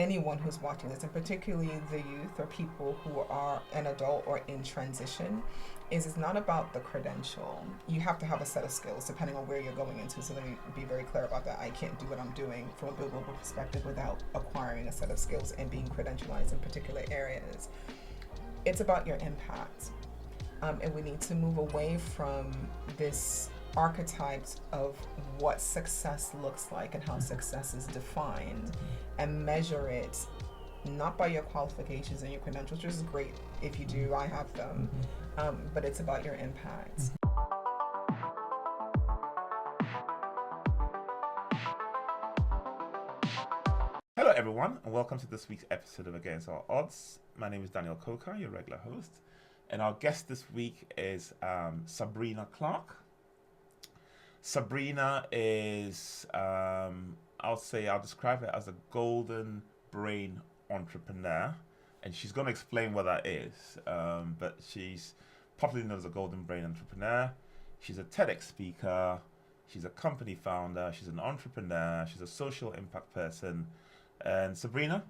anyone who's watching this, and particularly the youth or people who are an adult or in transition, is it's not about the credential. You have to have a set of skills depending on where you're going into. So let me be very clear about that. I can't do what I'm doing from a global perspective without acquiring a set of skills and being credentialized in particular areas. It's about your impact. And we need to move away from this archetypes of what success looks like and how success is defined, and measure it not by your qualifications and your credentials, which is great if you do, I have them, but it's about your impact. Hello everyone, and welcome to this week's episode of Against All Odds. My name is Daniel Coker, your regular host, and our guest this week is Sabrina Clarke. Sabrina is, I'll describe her as a golden brain entrepreneur, and she's going to explain what that is, but she's popularly known as a golden brain entrepreneur. She's a TEDx speaker, she's a company founder, she's an entrepreneur, she's a social impact person. And Sabrina,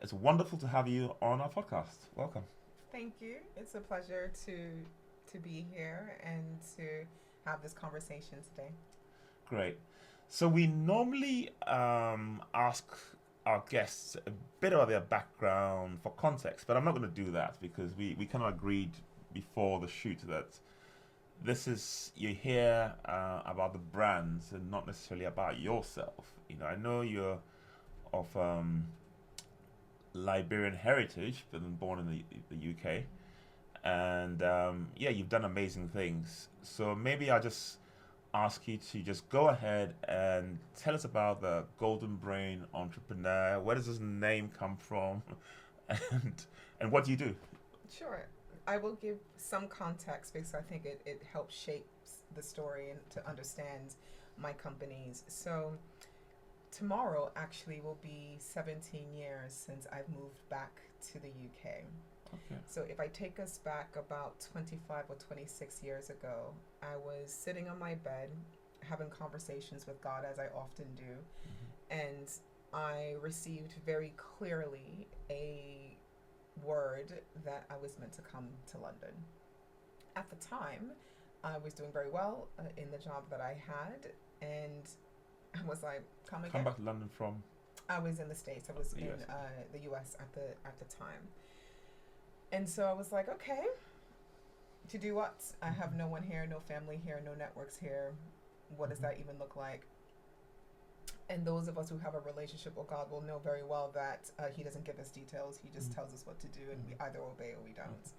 it's wonderful to have you on our podcast. Welcome. Thank you. It's a pleasure to be here and to have this conversation today. Great. So we normally ask our guests a bit about their background for context, but I'm not going to do that because we kind of agreed before the shoot that you hear about the brands and not necessarily about yourself. You know, I know you're of Liberian heritage, but then born in the UK, and you've done amazing things. So maybe I'll just ask you to just go ahead and tell us about the Golden Brain Entrepreneur. Where does this name come from, and what do you do? Sure, I will give some context because I think it helps shape the story and to understand my companies. So tomorrow actually will be 17 years since I've moved back to the UK. Okay. So if I take us back about 25 or 26 years ago, I was sitting on my bed having conversations with God, as I often do, and I received very clearly a word that I was meant to come to London. At the time, I was doing very well in the job that I had, and I was like, come back to London from? I was in the States. I was in the US at the time. And so I was like, okay, to do what? I have no one here, no family here, no networks here. What does that even look like? And those of us who have a relationship with God will know very well that He doesn't give us details. He just tells us what to do, and we either obey or we don't.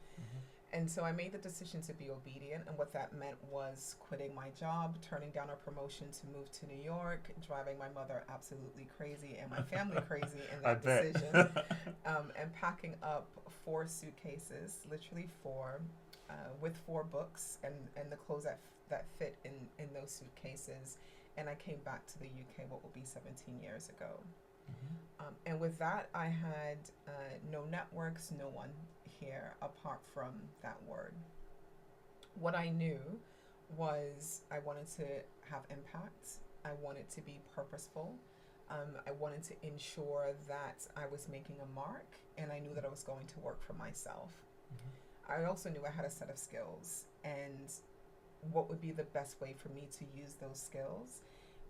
And so I made the decision to be obedient, and what that meant was quitting my job, turning down a promotion to move to New York, driving my mother absolutely crazy and my family crazy in that decision, and packing up 4 suitcases, literally 4, with 4 books and the clothes that fit in those suitcases. And I came back to the UK, what will be 17 years ago. And with that, I had no networks, no one here apart from that word. What I knew was I wanted to have impact. I wanted to be purposeful. I wanted to ensure that I was making a mark, and I knew that I was going to work for myself. I also knew I had a set of skills and what would be the best way for me to use those skills.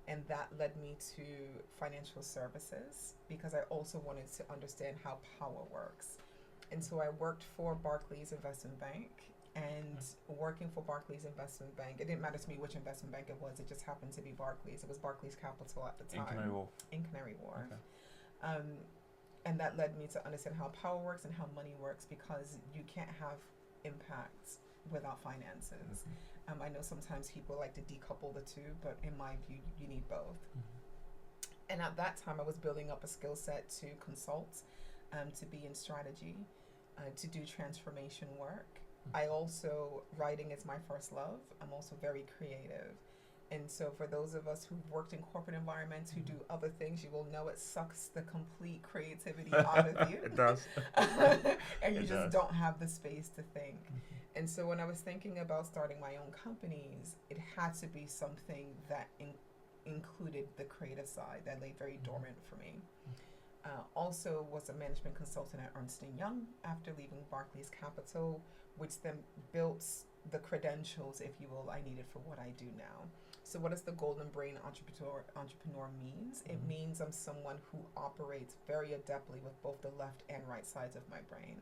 And that led me to financial services because I also wanted to understand how power works. And so I worked for Barclays Investment Bank, and working for Barclays Investment Bank, it didn't matter to me which investment bank it was, it just happened to be Barclays. It was Barclays Capital at the time. In Canary Wharf. Okay. And that led me to understand how power works and how money works, because you can't have impact without finances. I know sometimes people like to decouple the two, but in my view, you need both. And at that time, I was building up a skill set to consult, to be in strategy, to do transformation work. I also, writing is my first love. I'm also very creative. And so for those of us who've worked in corporate environments, who do other things, you will know it sucks the complete creativity out of you. It does. And you just don't have the space to think. And so when I was thinking about starting my own companies, it had to be something that included the creative side that lay very dormant for me. Also was a management consultant at Ernst & Young after leaving Barclays Capital, which then built the credentials, if you will, I needed for what I do now. So what does the golden brain entrepreneur means? It means I'm someone who operates very adeptly with both the left and right sides of my brain.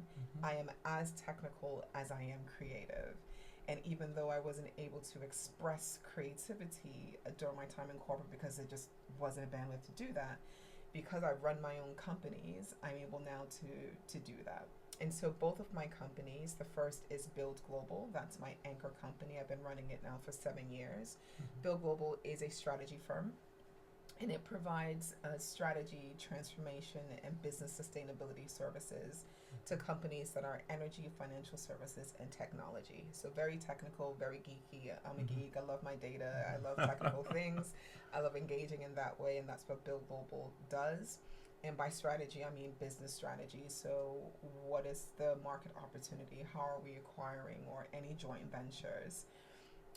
I am as technical as I am creative. And even though I wasn't able to express creativity during my time in corporate because it just wasn't a bandwidth to do that, because I run my own companies, I'm able now to do that. And so both of my companies, the first is Build Global. That's my anchor company. I've been running it now for 7 years. Build Global is a strategy firm, and it provides strategy, transformation, and business sustainability services to companies that are energy, financial services, and technology. So very technical, very geeky. I'm a geek. I love my data. I love technical things. I love engaging in that way, and that's what Build Global does. And by strategy, I mean business strategy. So what is the market opportunity? How are we acquiring, or any joint ventures?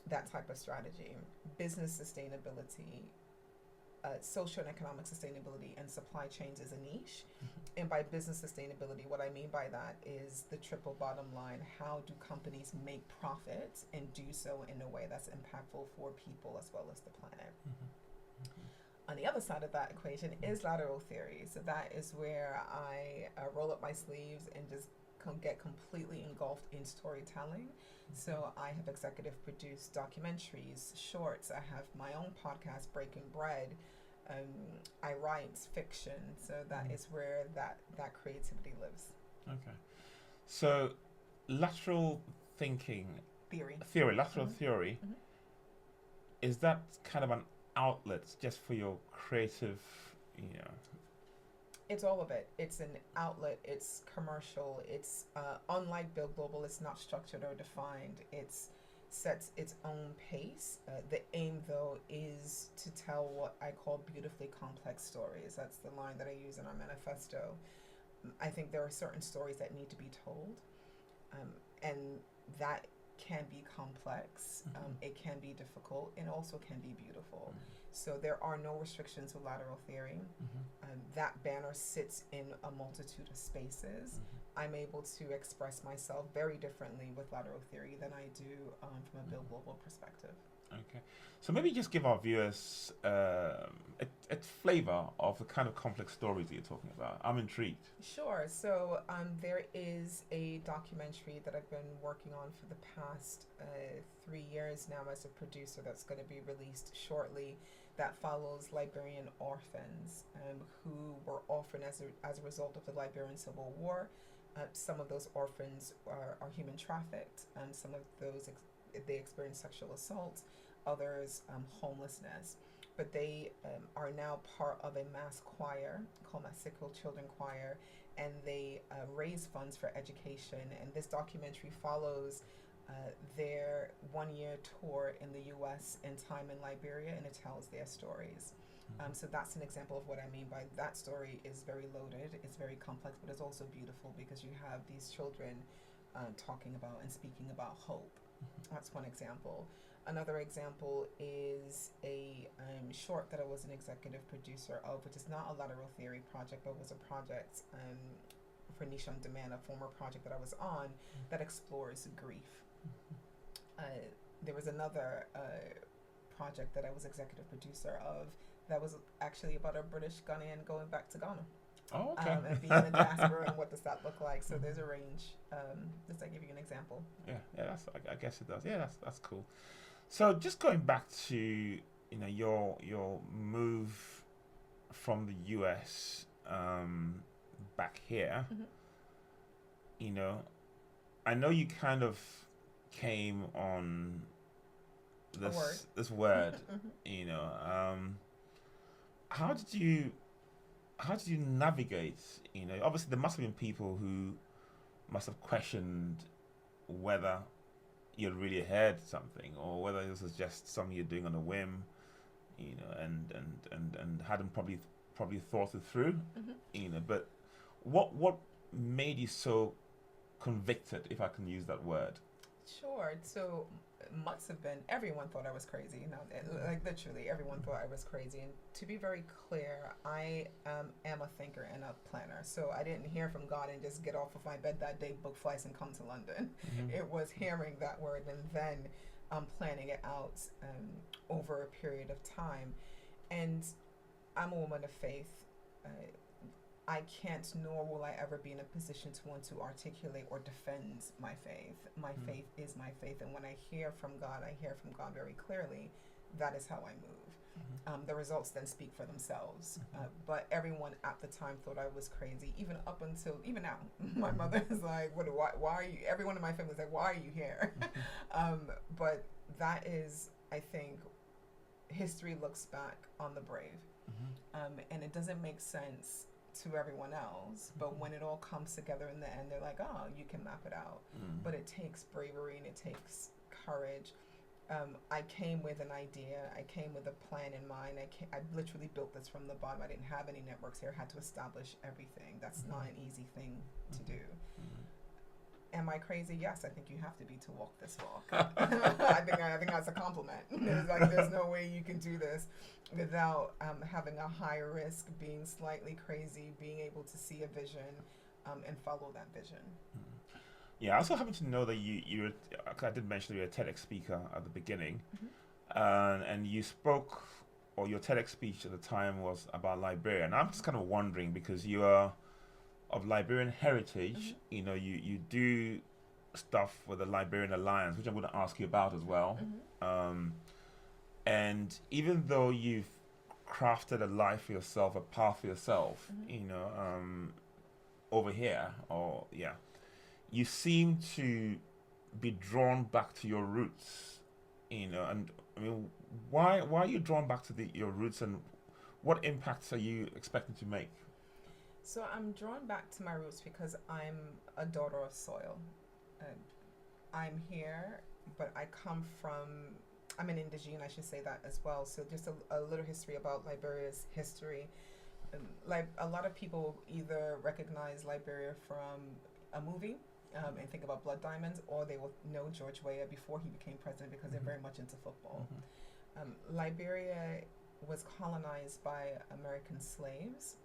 That type of strategy. Business sustainability, social and economic sustainability, and supply chains is a niche. And by business sustainability, what I mean by that is the triple bottom line. How do companies make profits and do so in a way that's impactful for people as well as the planet? On the other side of that equation is lateral theory. So that is where I roll up my sleeves and just get completely engulfed in storytelling. So I have executive produced documentaries, shorts. I have my own podcast, BRKIN Bread. I write fiction. So that is where that creativity lives. Okay. So lateral theory, is that kind of an outlet just for your creative, It's all of it. It's an outlet. It's commercial. It's unlike Build Global. It's not structured or defined. It's sets its own pace. The aim, though, is to tell what I call beautifully complex stories. That's the line that I use in our manifesto. I think there are certain stories that need to be told, and that can be complex. It can be difficult, and also can be beautiful. So there are no restrictions with lateral theory. That banner sits in a multitude of spaces. I'm able to express myself very differently with lateral theory than I do from a Build Global perspective. Okay. So maybe just give our viewers a flavor of the kind of complex stories that you're talking about. I'm intrigued. Sure. So there is a documentary that I've been working on for the past 3 years now as a producer that's going to be released shortly, that follows Liberian orphans who were orphaned as a result of the Liberian Civil War. Some of those orphans are human trafficked. Some of those they experience sexual assault, others homelessness. But they are now part of a mass choir called Masiko Children Choir, and they raise funds for education. And this documentary follows their 1-year tour in the U.S. and time in Liberia, and it tells their stories. So that's an example of what I mean by that story is very loaded, it's very complex, but it's also beautiful because you have these children talking about and speaking about hope. That's one example. Another example is a short that I was an executive producer of, which is not a lateral theory project, but was a project for Niche on Demand, a former project that I was on that explores grief. There was another project that I was executive producer of that was actually about a British Ghanaian going back to Ghana. Oh, okay. And being in the diaspora and what does that look like. So there's a range. Just to give you an example. Yeah, I guess it does. Yeah, that's cool. So just going back to your move from the US back here, I know you kind of came on this word, how did you navigate? Obviously there must have been people who must have questioned whether you'd really heard something or whether this was just something you're doing on a whim, and hadn't probably thought it through, But what made you so convicted, if I can use that word? Sure. So must have been, everyone thought I was crazy. No, like literally everyone thought I was crazy. And to be very clear, I am a thinker and a planner. So I didn't hear from God and just get off of my bed that day, book flights, and come to London. It was hearing that word and then planning it out over a period of time. And I'm a woman of faith. I can't, nor will I ever be in a position to want to articulate or defend my faith. My faith is my faith, and when I hear from God, I hear from God very clearly. That is how I move. The results then speak for themselves. But everyone at the time thought I was crazy, even now. My mother is like, why are you, everyone in my family is like, why are you here? But that is, I think, history looks back on the brave. And it doesn't make sense to everyone else, but when it all comes together in the end, they're like, oh, you can map it out. But it takes bravery and it takes courage. I came with an idea. I came with a plan in mind. I literally built this from the bottom. I didn't have any networks here. I had to establish everything. That's not an easy thing to do. Am I crazy? Yes, I think you have to be to walk this walk. I think that's a compliment. There's no way you can do this without having a high risk, being slightly crazy, being able to see a vision and follow that vision. Yeah, I also happen to know that you I did mention that you're a TEDx speaker at the beginning, and you spoke, or your TEDx speech at the time was about Liberia. And I'm just kind of wondering, because you are of Liberian heritage, you do stuff with the Liberian Alliance, which I'm going to ask you about as well. And even though you've crafted a life for yourself, a path for yourself, over here, you seem to be drawn back to your roots, and I mean, why are you drawn back to your roots, and what impacts are you expecting to make? So I'm drawn back to my roots because I'm a daughter of soil. I'm here, but I'm an indigene, I should say that as well. So just a little history about Liberia's history. A lot of people either recognize Liberia from a movie and think about Blood Diamonds, or they will know George Weah before he became president because they're very much into football. Liberia was colonized by American slaves.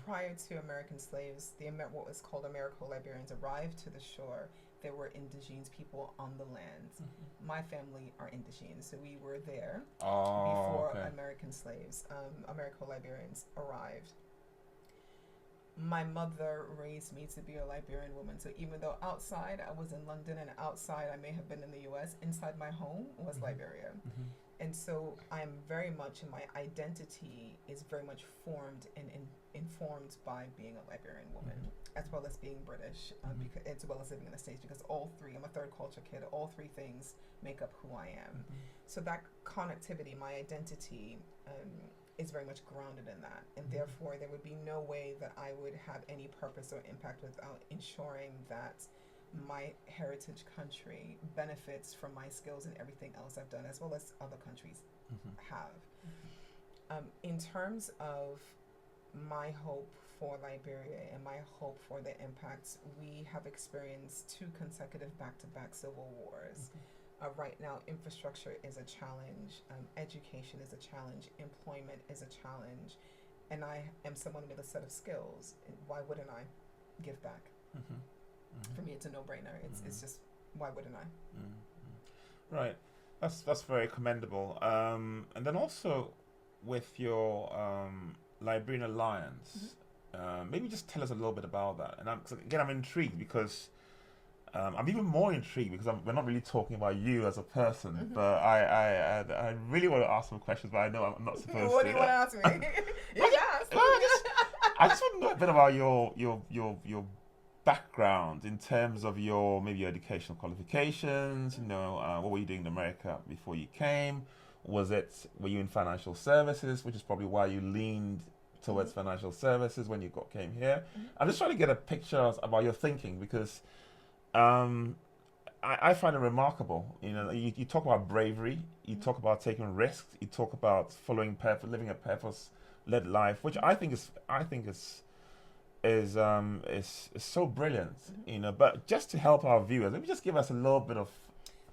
Prior to American slaves, what was called Americo-Liberians arrived to the shore. There were indigenous people on the land. My family are indigenous, so we were there before American slaves, Americo-Liberians arrived. My mother raised me to be a Liberian woman, so even though outside I was in London and outside I may have been in the US, inside my home was Liberia. And so I'm very much, my identity is very much formed and informed by being a Liberian woman, as well as being British, as well as living in the States, because I'm a third culture kid, all three things make up who I am. So that connectivity, my identity, is very much grounded in that. And therefore, there would be no way that I would have any purpose or impact without ensuring that my heritage country benefits from my skills and everything else I've done, as well as other countries have. In terms of my hope for Liberia and my hope for the impacts, we have experienced 2 consecutive back-to-back civil wars. Right now, infrastructure is a challenge, education is a challenge, employment is a challenge, and I am someone with a set of skills. Why wouldn't I give back? For me, it's a no-brainer. It's just, why wouldn't I? Right, that's very commendable. And then also with your Liberian Alliance, maybe just tell us a little bit about that. And I'm intrigued because I'm even more intrigued because we're not really talking about you as a person, but I really want to ask some questions, but I know I'm not supposed to. What do you want to ask me? I just want to know a bit about your background in terms of maybe your educational qualifications. What were you doing in America before you came? Were you in financial services, which is probably why you leaned towards financial services when you came here? I'm just trying to get a picture about your thinking, because I find it remarkable. You talk about bravery, you talk about taking risks, you talk about following purpose, living a purpose-led life, which I think is so brilliant. But just to help our viewers, let me just give us a little bit of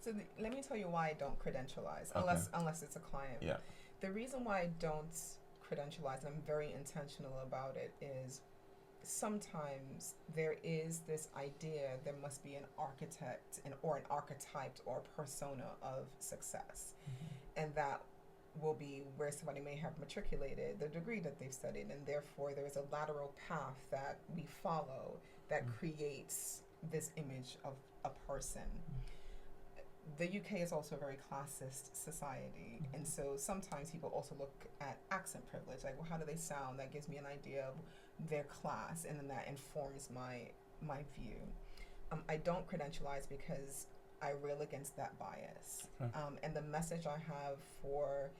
So let me tell you why I don't credentialize, unless it's a client. Yeah. The reason why I don't credentialize, and I'm very intentional about it, is sometimes there is this idea there must be an architect or an archetype or persona of success, and that will be where somebody may have matriculated the degree that they've studied, and therefore there is a lateral path that we follow that creates this image of a person. The UK is also a very classist society, and so sometimes people also look at accent privilege, like, well, how do they sound? That gives me an idea of their class, and then that informs my view. I don't credentialize because I rail against that bias. And the message I have for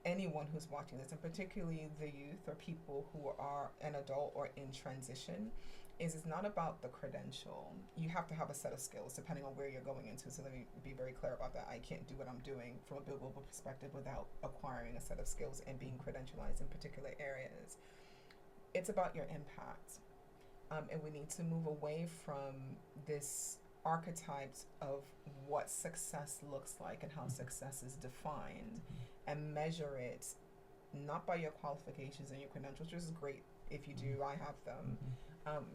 anyone who's watching this, and particularly the youth or people who are an adult or in transition, is it's not about the credential. You have to have a set of skills depending on where you're going into. So let me be very clear about that. I can't do what I'm doing from a global perspective without acquiring a set of skills and being credentialized in particular areas. It's about your impact. And we need to move away from this archetypes of what success looks like and how success is defined, and measure it not by your qualifications and your credentials, which is great if you do, I have them,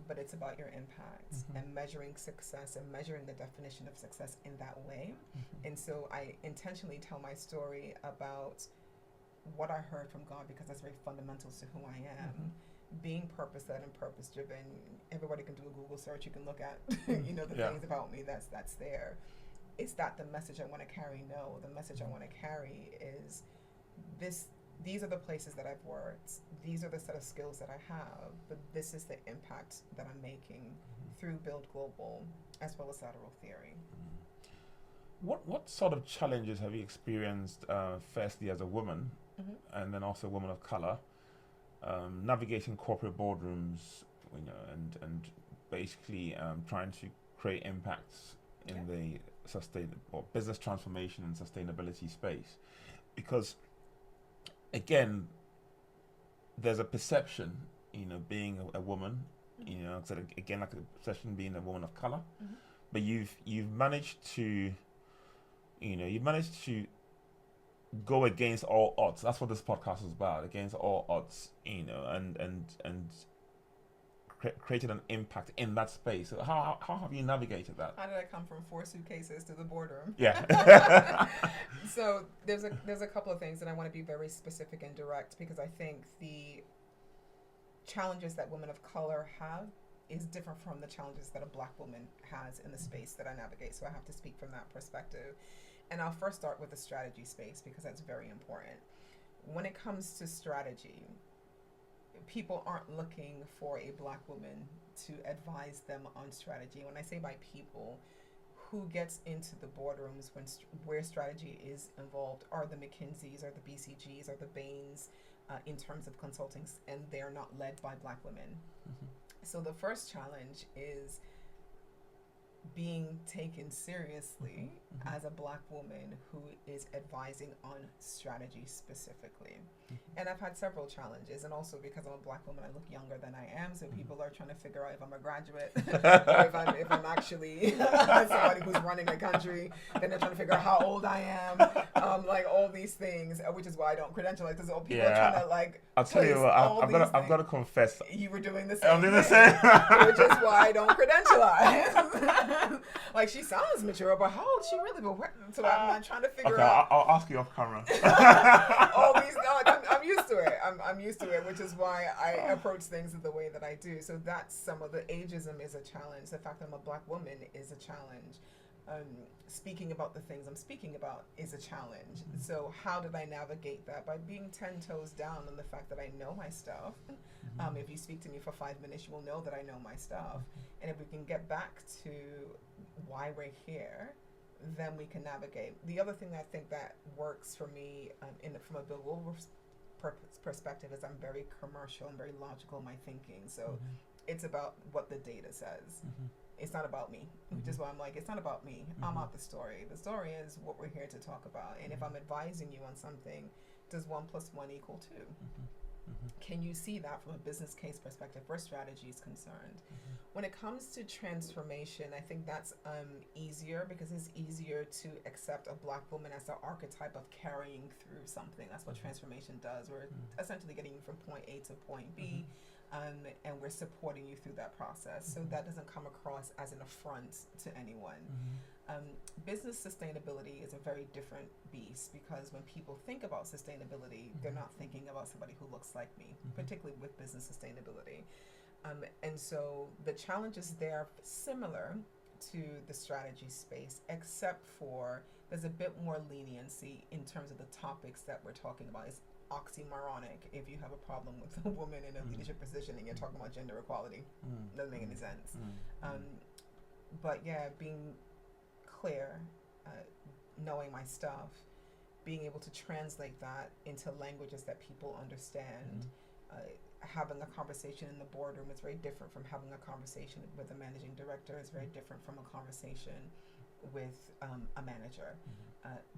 but it's about your impact and measuring success and measuring the definition of success in that way. And so I intentionally tell my story about what I heard from God, because that's very fundamental to who I am. Being purpose-led and purpose-driven. Everybody can do a Google search. You can look at, the things about me that's there. Is that the message I want to carry? No, the message I want to carry is this. These are the places that I've worked. These are the set of skills that I have. But this is the impact that I'm making through Build Global, as well as Lateral Theory. What sort of challenges have you experienced, firstly as a woman, and then also a woman of color? Navigating corporate boardrooms, and basically trying to create impacts in the business transformation and sustainability space, because again, there's a perception, being a woman, again, like a perception being a woman of color, but you've managed to go against all odds. That's what this podcast is about, against all odds, and created an impact in that space. So how have you navigated that? How did I come from 4 suitcases to the boardroom? Yeah. So there's a couple of things, and I want to be very specific and direct, because I think the challenges that women of color have is different from the challenges that a Black woman has in the space that I navigate. So I have to speak from that perspective. And I'll first start with the strategy space, because that's very important. When it comes to strategy, people aren't looking for a Black woman to advise them on strategy. When I say by people, who gets into the boardrooms where strategy is involved are the McKinseys, or the BCGs, or the Bains, in terms of consulting, and they're not led by Black women. So the first challenge is being taken seriously as a Black woman who is advising on strategy specifically. And I've had several challenges, and also because I'm a Black woman, I look younger than I am, so people are trying to figure out if I'm a graduate or if I'm actually somebody who's running the country. Then they're trying to figure out how old I am, like all these things, which is why I don't credentialize, because people are trying to like. I'll tell you what, I've got to confess. You were doing the same. I'm doing the same. Which is why I don't credentialize. Like, she sounds mature, but how old is she really? So I'm trying to figure out. I'll ask you off camera. All these, I'm used to it. I'm used to it, which is why I approach things the way that I do. So that's some of the ageism is a challenge. The fact that I'm a Black woman is a challenge. Speaking about the things I'm speaking about is a challenge. So how did I navigate that? By being 10 toes down on the fact that I know my stuff. If you speak to me for 5 minutes, you will know that I know my stuff. And if we can get back to why we're here, then we can navigate. The other thing I think that works for me from a Bill Wilber's perspective is I'm very commercial and very logical in my thinking. So it's about what the data says. It's not about me, which is why I'm like, it's not about me. I'm out the story. The story is what we're here to talk about. And if I'm advising you on something, does 1 + 1 = 2? Can you see that from a business case perspective where strategy is concerned? When it comes to transformation, I think that's easier because it's easier to accept a Black woman as the archetype of carrying through something. That's what transformation does. We're essentially getting you from point A to point B, and we're supporting you through that process. So that doesn't come across as an affront to anyone. Business sustainability is a very different beast because when people think about sustainability, they're not thinking about somebody who looks like me, particularly with business sustainability. And so the challenges there are similar to the strategy space, except for there's a bit more leniency in terms of the topics that we're talking about. It's oxymoronic if you have a problem with a woman in a leadership position and you're talking about gender equality. Doesn't make any sense. But yeah, being clear, knowing my stuff, being able to translate that into languages that people understand. Having a conversation in the boardroom is very different from having a conversation with a managing director. It's very different from a conversation with a manager.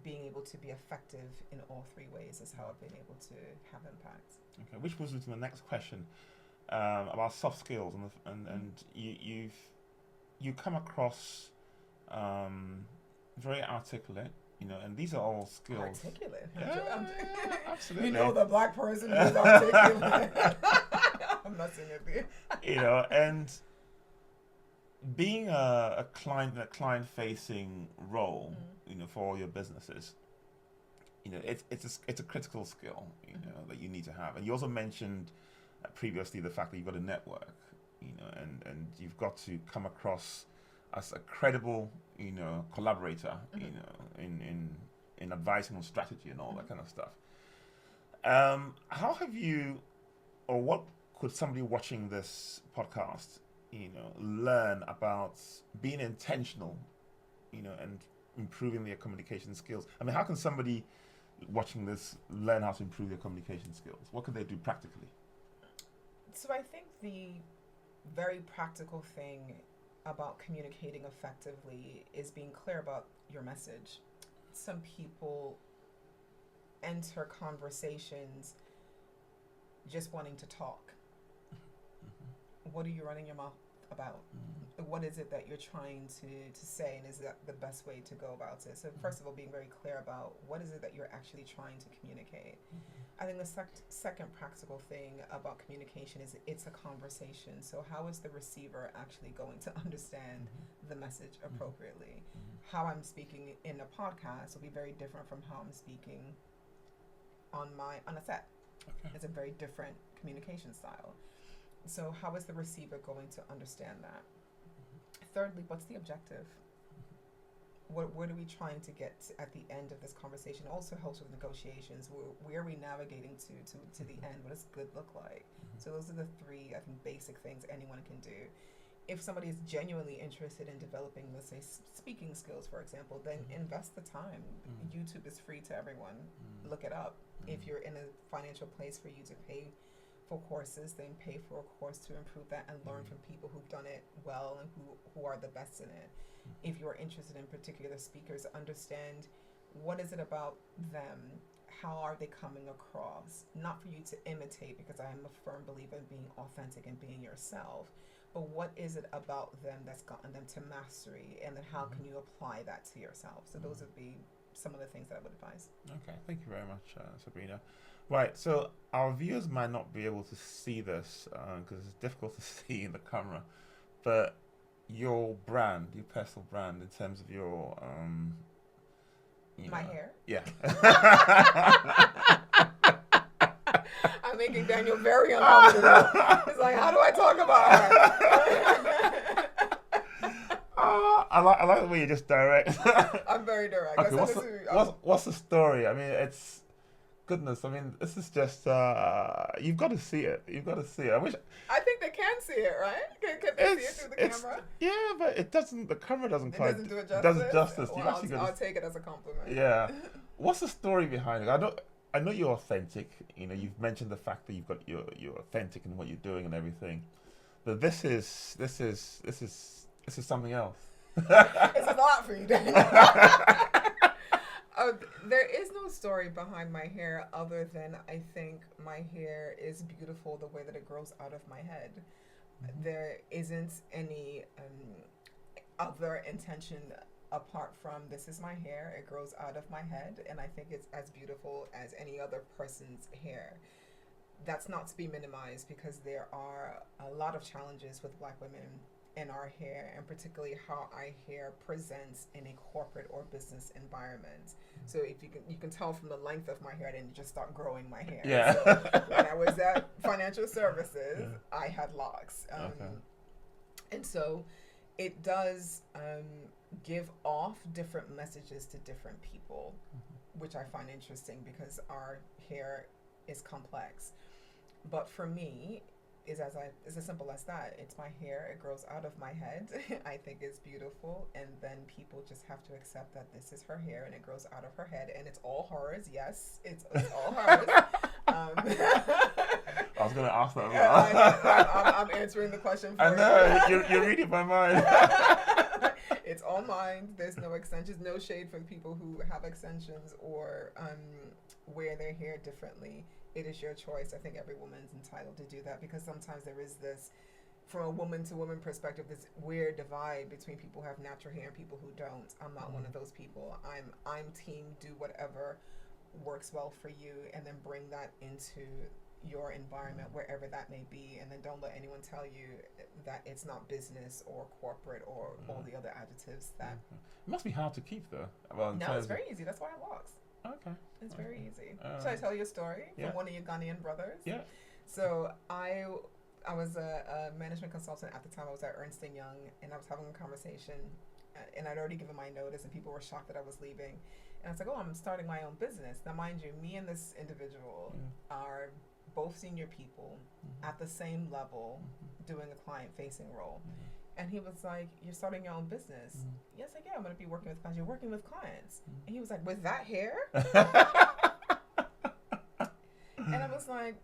Being able to be effective in all three ways is how I've been able to have impact. Okay, which moves me to the next question about soft skills, and you come across very articulate. And these are all skills. Articulate. Yeah, absolutely. You know the Black person who's articulate. I'm messing with you. And being a client-facing role, for all your businesses, it's a critical skill, that you need to have. And you also mentioned previously the fact that you've got a network, and you've got to come across as a credible, collaborator, in advising on strategy and all that kind of stuff. How have you, or what could somebody watching this podcast, learn about being intentional, and improving their communication skills? I mean, how can somebody watching this learn how to improve their communication skills? What can they do practically? So I think the very practical thing about communicating effectively is being clear about your message. Some people enter conversations just wanting to talk. What are you running your mouth about? What is it that you're trying to say, and is that the best way to go about it? So first of all, being very clear about what is it that you're actually trying to communicate. I think the second practical thing about communication is it's a conversation. So how is the receiver actually going to understand the message appropriately? How I'm speaking in a podcast will be very different from how I'm speaking on a set. Okay. It's a very different communication style. So how is the receiver going to understand that? Thirdly, what's the objective? What are we trying to get at the end of this conversation? Also helps with negotiations. Where are we navigating to the end? What does good look like? So those are the three, I think, basic things anyone can do. If somebody is genuinely interested in developing, let's say, speaking skills, for example, then invest the time. YouTube is free to everyone. Look it up. If you're in a financial place for you to pay for courses, then pay for a course to improve that and learn from people who've done it well and who are the best in it. If you're interested in particular speakers, understand what is it about them, how are they coming across, not for you to imitate, because I am a firm believer in being authentic and being yourself, but what is it about them that's gotten them to mastery, and then how can you apply that to yourself? So those would be some of the things that I would advise. Okay, thank you very much, Sabrina. Right, so our viewers might not be able to see this because it's difficult to see in the camera, but your brand, your personal brand, in terms of your my hair? Yeah. I'm making Daniel very uncomfortable. It's like, how do I talk about her? I like the way you're just direct. I'm very direct. Okay, what's the story? I mean, it's goodness. I mean, this is just you've got to see it. You've got to see it. I think they can see it, right? Can they see it through the camera? Yeah, but it doesn't. The camera doesn't quite. Doesn't do it justice. Doesn't justice. Well, I'll take it as a compliment. Yeah. What's the story behind it? I know you're authentic. You've mentioned the fact that you're authentic in what you're doing and everything, but this is something else. It's a lot for you, Dan. There is no story behind my hair other than I think my hair is beautiful the way that it grows out of my head. There isn't any other intention apart from this is my hair, it grows out of my head, and I think it's as beautiful as any other person's hair. That's not to be minimized because there are a lot of challenges with Black women in our hair, and particularly how our hair presents in a corporate or business environment. So if you can tell from the length of my hair, I didn't just start growing my hair. Yeah. So when I was at financial services, I had locks. And so it does give off different messages to different people, which I find interesting because our hair is complex. But for me, it's as simple as that. It's my hair. It grows out of my head. I think it's beautiful, and then people just have to accept that this is her hair, and it grows out of her head, and it's all hers. Yes, it's all hers. I was going to ask that as well. I'm answering the question for I know, you're reading my mind. It's all mine. There's no extensions, no shade for the people who have extensions or wear their hair differently. It is your choice. I think every woman's entitled to do that because sometimes there is this, from a woman to woman perspective, this weird divide between people who have natural hair and people who don't. I'm not one of those people. I'm team do whatever works well for you, and then bring that into your environment wherever that may be, and then don't let anyone tell you that it's not business or corporate or all the other adjectives that It must be hard to keep though. Well, no, it's very easy. That's why I locks. Okay. It's very easy. Should I tell you a story from one of your Ghanaian brothers? Yeah. So I was a management consultant at the time. I was at Ernst & Young, and I was having a conversation, and I'd already given my notice, and people were shocked that I was leaving. And I was like, oh, I'm starting my own business. Now, mind you, me and this individual are both senior people at the same level doing a client-facing role. And he was like, you're starting your own business? Yes, like, yeah, I'm going to be working with clients. You're working with clients? And he was like, with that hair? And I was like,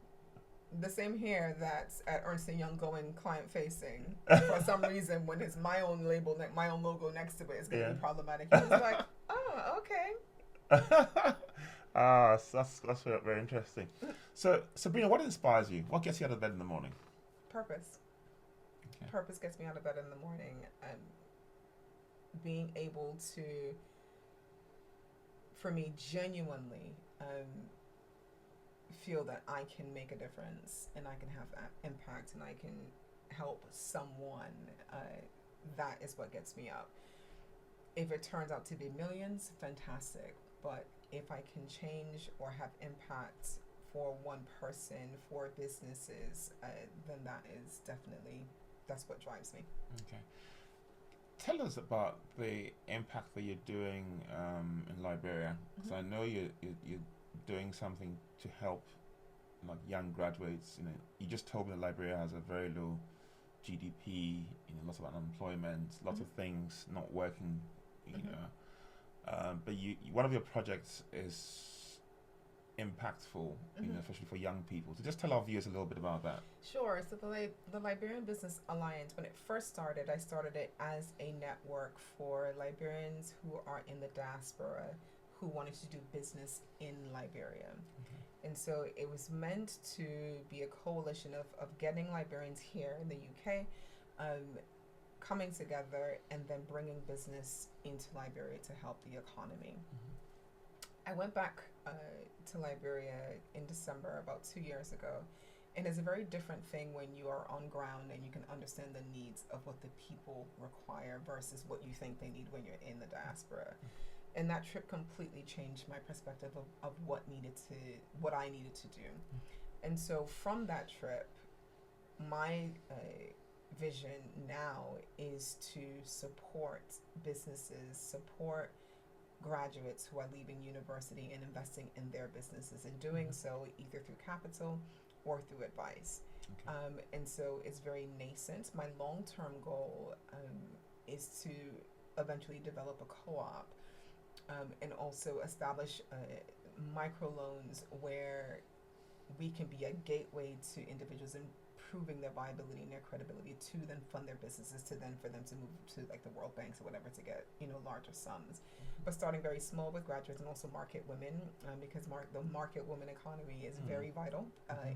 the same hair that's at Ernst & Young going client-facing, for some reason, when it's my own label, my own logo next to it, is going to be problematic. He was like, oh, okay. That's very interesting. So, Sabrina, what inspires you? What gets you out of bed in the morning? Purpose. Okay. Purpose gets me out of bed in the morning. Being able to, for me, genuinely feel that I can make a difference and I can have that impact and I can help someone. That is what gets me up. If it turns out to be millions, fantastic. But if I can change or have impact for one person, for businesses, then that is definitely, that's what drives me. Okay. Tell us about the impact that you're doing in Liberia, because I know you're doing something to help like young graduates. You know, you just told me that Liberia has a very low GDP, lots of unemployment, lots of things not working, but one of your projects is impactful, especially for young people. So just tell our viewers a little bit about that. Sure. So the Liberian Business Alliance, when it first started, I started it as a network for Liberians who are in the diaspora who wanted to do business in Liberia. And so it was meant to be a coalition of getting Liberians here in the UK, coming together and then bringing business into Liberia to help the economy. I went back to Liberia in December about 2 years ago, and it's a very different thing when you are on ground and you can understand the needs of what the people require versus what you think they need when you're in the diaspora. And that trip completely changed my perspective of what I needed to do. And so from that trip, my vision now is to support businesses, support graduates who are leaving university and investing in their businesses, and doing so either through capital or through advice. And so it's very nascent. My long-term goal is to eventually develop a co-op and also establish microloans where we can be a gateway to individuals and proving their viability and their credibility to then fund their businesses, to then for them to move to like the World Banks or whatever to get, you know, larger sums. But starting very small with graduates and also market women, because the market woman economy is very vital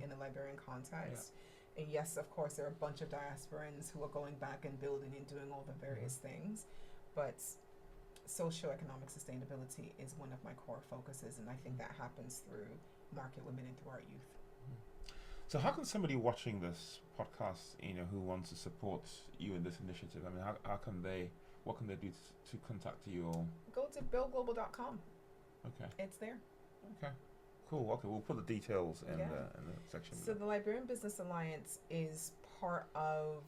in the Liberian context. And yes, of course, there are a bunch of diasporans who are going back and building and doing all the various things, but socioeconomic sustainability is one of my core focuses, and I think that happens through market women and through our youth. So how can somebody watching this podcast, you know, who wants to support you in this initiative, I mean, what can they do to contact you? Or go to buildglobal.com. Okay. It's there. Okay. Cool. Okay, we'll put the details in the section. So the Liberian Business Alliance is part of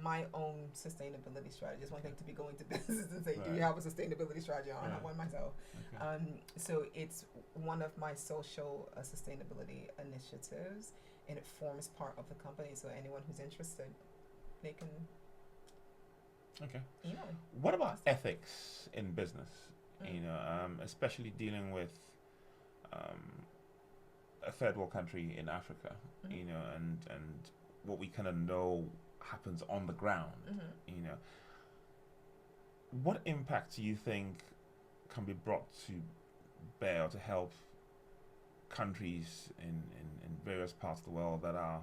my own sustainability strategy. It's one thing to be going to businesses and say, do you have a sustainability strategy? I don't have one myself. Okay. So it's one of my social sustainability initiatives, and it forms part of the company. So anyone who's interested, they can. Okay. Email. What about ethics in business? You know, especially dealing with a third world country in Africa. You know, and what we kind of know happens on the ground. You know, what impact do you think can be brought to bear to help countries in various parts of the world that are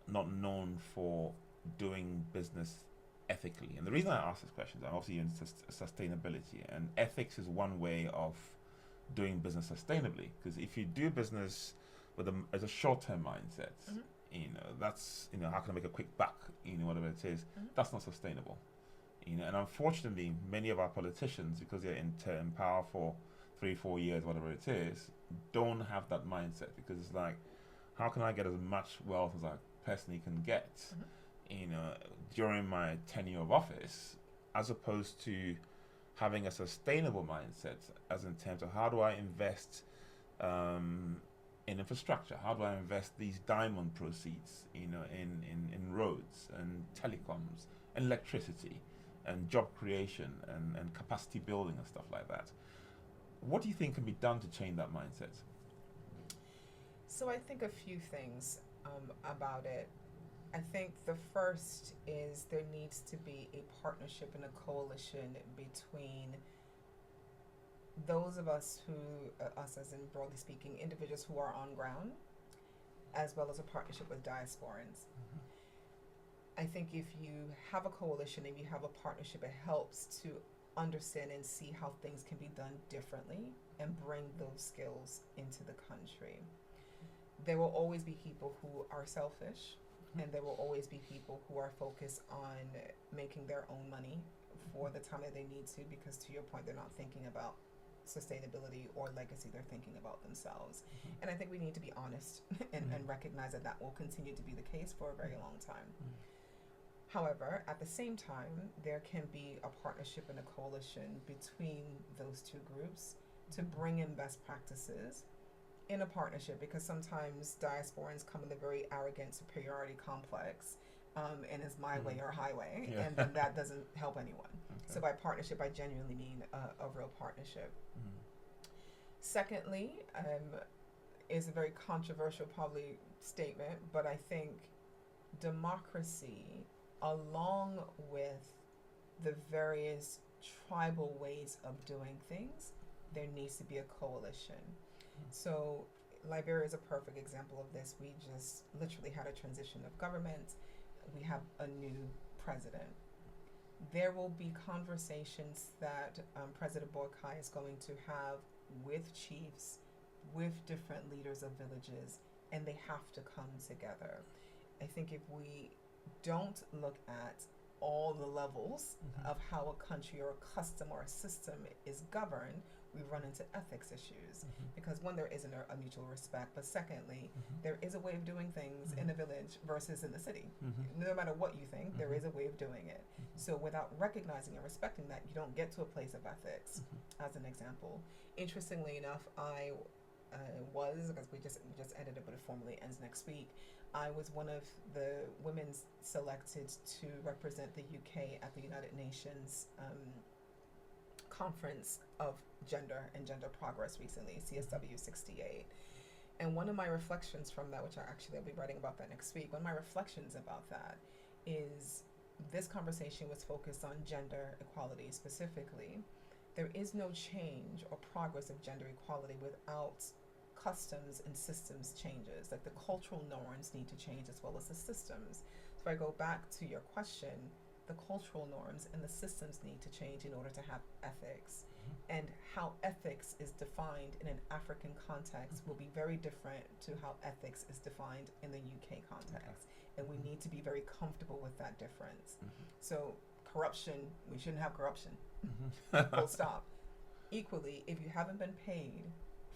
not known for doing business ethically? And the reason I ask this question is I'm obviously in sustainability, and ethics is one way of doing business sustainably, because if you do business with as a short-term mindset, you know, that's, you know, how can I make a quick buck, you know, whatever it is, that's not sustainable. You know, and unfortunately, many of our politicians, because they're in power for 3-4 years, whatever it is, don't have that mindset, because it's like, how can I get as much wealth as I personally can get, you know, during my tenure of office, as opposed to having a sustainable mindset, as in terms of how do I invest in infrastructure? How do I invest these diamond proceeds, you know, in roads and telecoms and electricity and job creation and capacity building and stuff like that? What do you think can be done to change that mindset? So I think a few things about it. I think the first is there needs to be a partnership and a coalition between those of us who, us as in broadly speaking, individuals who are on ground, as well as a partnership with diasporans. I think if you have a coalition and you have a partnership, it helps to understand and see how things can be done differently and bring those skills into the country. There will always be people who are selfish, and there will always be people who are focused on making their own money for the time that they need to, because to your point, they're not thinking about sustainability or legacy, they're thinking about themselves. And I think we need to be honest and recognize that that will continue to be the case for a very long time. However, at the same time, there can be a partnership and a coalition between those two groups to bring in best practices in a partnership, because sometimes diasporans come in a very arrogant superiority complex, and it's my way or highway, and then that doesn't help anyone. So by partnership, I genuinely mean a real partnership. Secondly, is a very controversial probably statement, but I think democracy, along with the various tribal ways of doing things, there needs to be a coalition. So Liberia is a perfect example of this. We just literally had a transition of government. We have a new president. There will be conversations that President Boakai is going to have with chiefs, with different leaders of villages, and they have to come together. I think if we don't look at all the levels of how a country or a custom or a system is governed, we run into ethics issues, because one, there isn't a mutual respect, but secondly, there is a way of doing things in the village versus in the city. No matter what you think, there is a way of doing it. So without recognizing and respecting that, you don't get to a place of ethics. As an example, interestingly enough, I was, because we just ended it, but it formally ends next week, I was one of the women selected to represent the UK at the United Nations Conference of Gender and Gender Progress recently, CSW 68. And one of my reflections from that, which I'll be writing about that next week, one of my reflections about that is this conversation was focused on gender equality specifically. There is no change or progress of gender equality without customs and systems changes. Like the cultural norms need to change as well as the systems. So if I go back to your question, the cultural norms and the systems need to change in order to have ethics. And how ethics is defined in an African context will be very different to how ethics is defined in the UK context. And we need to be very comfortable with that difference. So corruption, we shouldn't have corruption. Full stop. Equally, if you haven't been paid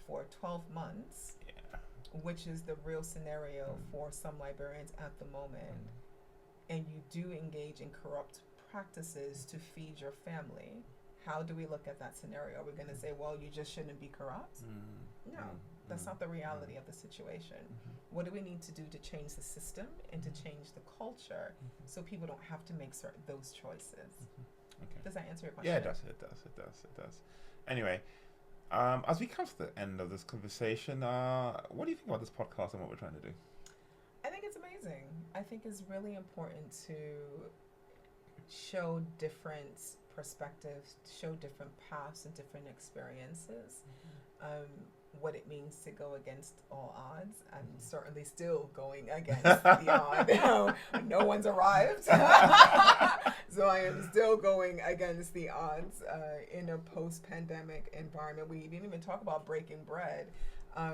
for 12 months, which is the real scenario for some Liberians at the moment, and you do engage in corrupt practices to feed your family, how do we look at that scenario? Are we going to say, well, you just shouldn't be corrupt? No, that's not the reality of the situation. What do we need to do to change the system and to change the culture so people don't have to make those choices? Okay. Does that answer your question? Yeah, it does. Anyway, as we come to the end of this conversation, what do you think about this podcast and what we're trying to do? I think it's amazing. I think it's really important to show different perspectives, show different paths and different experiences. What it means to go against all odds. I'm certainly still going against the odd. No one's arrived. So I am still going against the odds in a post-pandemic environment. We didn't even talk about breaking bread.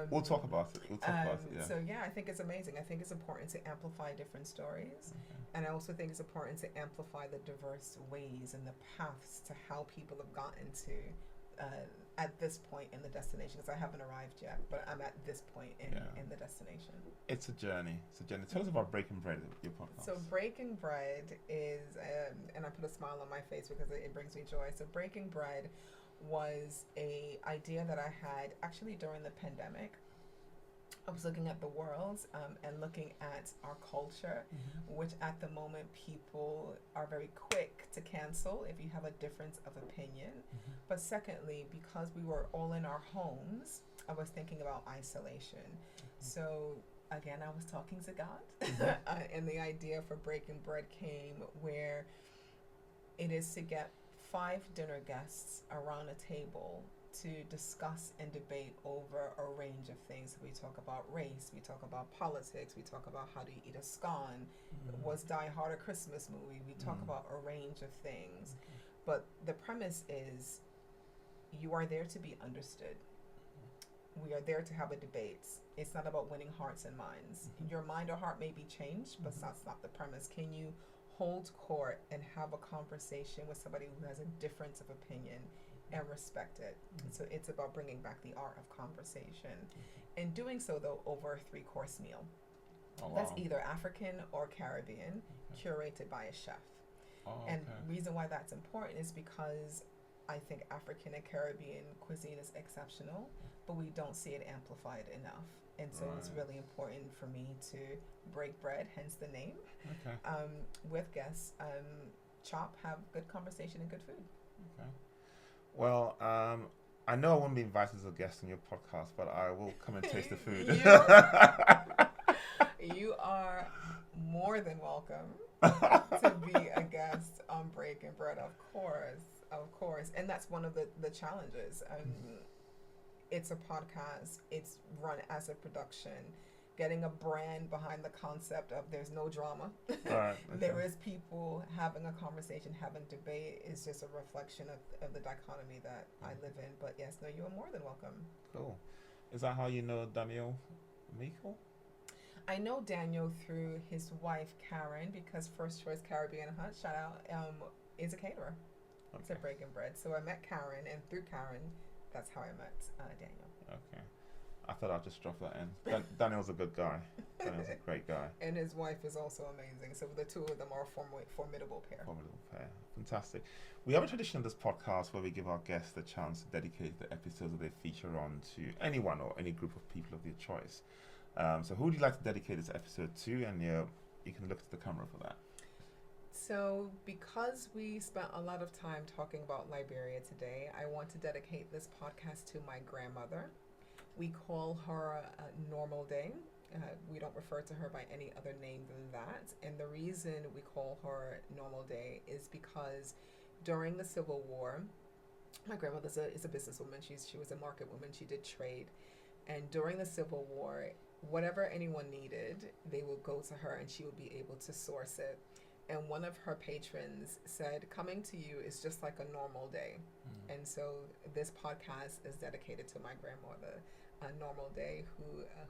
We'll talk about it. Yeah. So yeah, I think it's amazing. I think it's important to amplify different stories. And I also think it's important to amplify the diverse ways and the paths to how people have gotten to at this point in the destination, because I haven't arrived yet, but I'm at this point in the destination. It's a journey. Tell us about Breaking Bread, your podcast. So Breaking Bread is, and I put a smile on my face because it brings me joy. So Breaking Bread was a idea that I had actually during the pandemic. I was looking at the world and looking at our culture, which at the moment people are very quick to cancel if you have a difference of opinion. But secondly, because we were all in our homes, I was thinking about isolation. So again, I was talking to God and the idea for Breaking Bread came where it is to get 5 dinner guests around a table to discuss and debate over a range of things. We talk about race, we talk about politics, we talk about how do you eat a scone, was Die Hard a Christmas movie, we talk about a range of things. But the premise is you are there to be understood. We are there to have a debate. It's not about winning hearts and minds. Your mind or heart may be changed, but that's not the premise. Can you hold court and have a conversation with somebody who has a difference of opinion and respect it? So it's about bringing back the art of conversation and doing so though over a 3-course meal. That's either African or Caribbean, curated by a chef. And the reason why that's important is because I think African and Caribbean cuisine is exceptional, but we don't see it amplified enough. And so it's really important for me to break bread, hence the name, with guests, chop, have good conversation and good food. Well, I know I won't be invited as a guest on your podcast, but I will come and taste the food. You are more than welcome to be a guest on Breaking Bread, of course. And that's one of the challenges. It's a podcast. It's run as a production. Getting a brand behind the concept of there's no drama. There is people having a conversation, having debate is just a reflection of the dichotomy that I live in. But yes, no, you are more than welcome. Cool. Is that how you know Daniel Michael? I know Daniel through his wife, Karen, because First Choice Caribbean Hut, shout out, is a caterer. It's a Breaking Bread. So I met Karen, and through Karen, that's how I met Daniel. Okay. I thought I'd just drop that in. Daniel's a good guy. Daniel's a great guy. And his wife is also amazing. So the two of them are a formidable pair. Fantastic. We have a tradition of this podcast where we give our guests the chance to dedicate the episodes that they feature on to anyone or any group of people of their choice. So who would you like to dedicate this episode to? And you can look to the camera for that. So because we spent a lot of time talking about Liberia today, I want to dedicate this podcast to my grandmother. We call her Normal Day. We don't refer to her by any other name than that. And the reason we call her Normal Day is because during the Civil War, my grandmother is a businesswoman. She was a market woman. She did trade. And during the Civil War, whatever anyone needed, they would go to her and she would be able to source it. And one of her patrons said, coming to you is just like a normal day. And so this podcast is dedicated to my grandmother, Normal Day,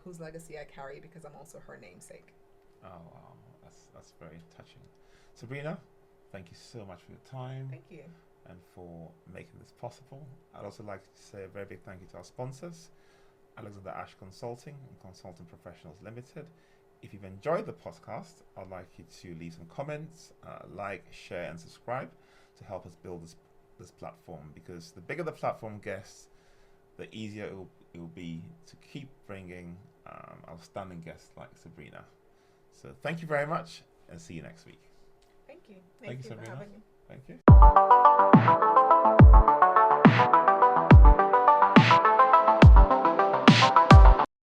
whose legacy I carry because I'm also her namesake. Oh, wow. That's very touching. Sabrina, thank you so much for your time. Thank you. And for making this possible. I'd also like to say a very big thank you to our sponsors, Alexander Ash Consulting and Consulting Professionals Limited. If you've enjoyed the podcast, I'd like you to leave some comments, like, share, and subscribe to help us build this platform, because the bigger the platform gets, the easier it will be to keep bringing outstanding guests like Sabrina. So thank you very much, and see you next week. Thank you. Thank you, for Sabrina. having me. Thank you.